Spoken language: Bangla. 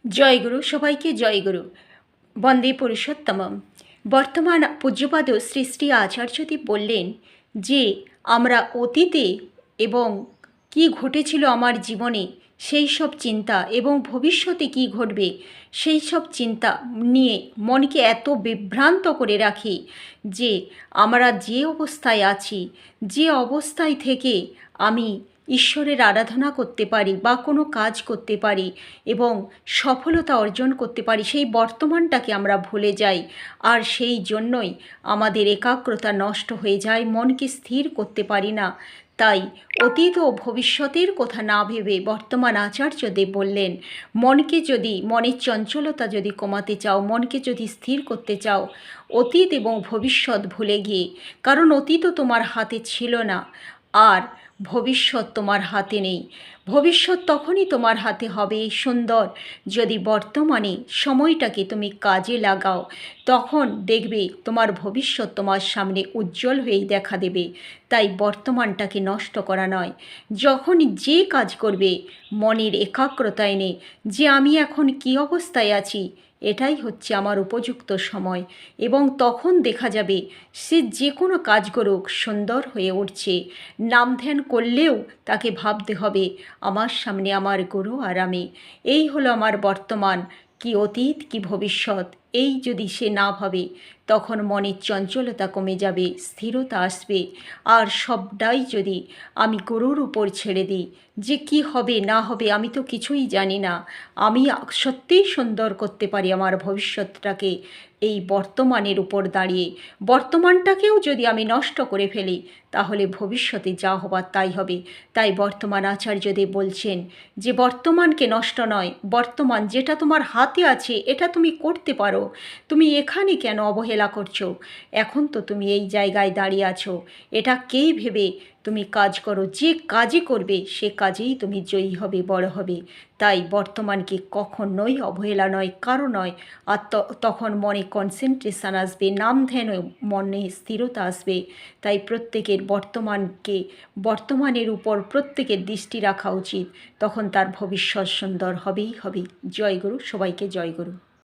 জয়গুরু, সবাইকে জয়গুরু। বন্দে পুরুষোত্তমম। বর্তমান পূজ্যপাদ শ্রী শ্রী আচার্যদেব বললেন যে আমরা অতীতে এবং কি ঘটেছিল আমার জীবনে সেই সব চিন্তা এবং ভবিষ্যতে কি ঘটবে সেই সব চিন্তা নিয়ে মনকে এত বিভ্রান্ত করে রাখি যে আমরা যে অবস্থায় আছি, যে অবস্থায় থেকে আমি ঈশ্বরের আরাধনা করতে পারি বা কোনো কাজ করতে পারি এবং সফলতা অর্জন করতে পারি, সেই বর্তমানটাকে আমরা ভুলে যাই। আর সেই জন্যই আমাদের একাগ্রতা নষ্ট হয়ে যায়, মনকে স্থির করতে পারি না। তাই অতীত ও ভবিষ্যতের কথা না ভেবে বর্তমান আচার্যদেব বললেন, মনের চঞ্চলতা যদি কমাতে চাও, মনকে যদি স্থির করতে চাও, অতীত এবং ভবিষ্যৎ ভুলে গিয়ে, কারণ অতীতও তোমার হাতে ছিল না আর ভবিষ্যৎ তোমার হাতে নেই। ভবিষ্যৎ তখনই তোমার হাতে হবে সুন্দর যদি বর্তমানে সময়টাকে তুমি কাজে লাগাও। তখন দেখবে তোমার ভবিষ্যৎ তোমার সামনে উজ্জ্বল হয়েই দেখা দেবে। তাই বর্তমানটাকে নষ্ট করা নয়। যখনই যে কাজ করবে মনের একাগ্রতা এনে যে আমি এখন কী অবস্থায় আছি, এটাই হচ্ছে আমার উপযুক্ত সময়, এবং তখন দেখা যাবে সে যে কোনো কাজ করুক সুন্দর হয়ে উঠছে। নাম ধ্যান করলেও তাকে ভাবতে হবে আমার সামনে আমার গুরু আর আমি। এই হলো আমার বর্তমান, কি অতীত কি ভবিষ্যৎ। এই যদি সে না ভাবে তখন মনের চঞ্চলতা কমে যাবে, স্থিরতা আসবে। আর সবটাই যদি আমি গুরুর উপর ছেড়ে দিই যে কি হবে না হবে আমি তো কিছুই জানি না, আমি সত্যিই সুন্দর করতে পারি আমার ভবিষ্যৎটাকে এই বর্তমানের উপর দাঁড়িয়ে। বর্তমানটাকেও যদি আমি নষ্ট করে ফেলি তাহলে ভবিষ্যতে যা হবার তাই হবে। তাই বর্তমান আচার্যদেব বলছেন যে বর্তমানকে নষ্ট নয়, বর্তমান যেটা তোমার হাতে আছে এটা তুমি করতে পারো। তুমি এখানে কেন অবহেলা করছো? এখন তো তুমি এই জায়গায় দাঁড়িয়ে আছো, এটাকেই ভেবে তুমি কাজ করো। যে কাজই করবে সে কাজেই তুমি জয়ী হবে, বড় হবে। তাই বর্তমানকে কখনোই অবহেলা নয়, কারো নয়। আর তখন মনে কনসেন্ট্রেশন আসবে, নাম ধ্যান, মনে স্থিরতা আসবে। তাই প্রত্যেকের বর্তমানের উপর প্রত্যেকের দৃষ্টি রাখা উচিত। তখন তার ভবিষ্যৎ সুন্দর হবেই হবে। জয়গুরু, সবাইকে জয়গুরু।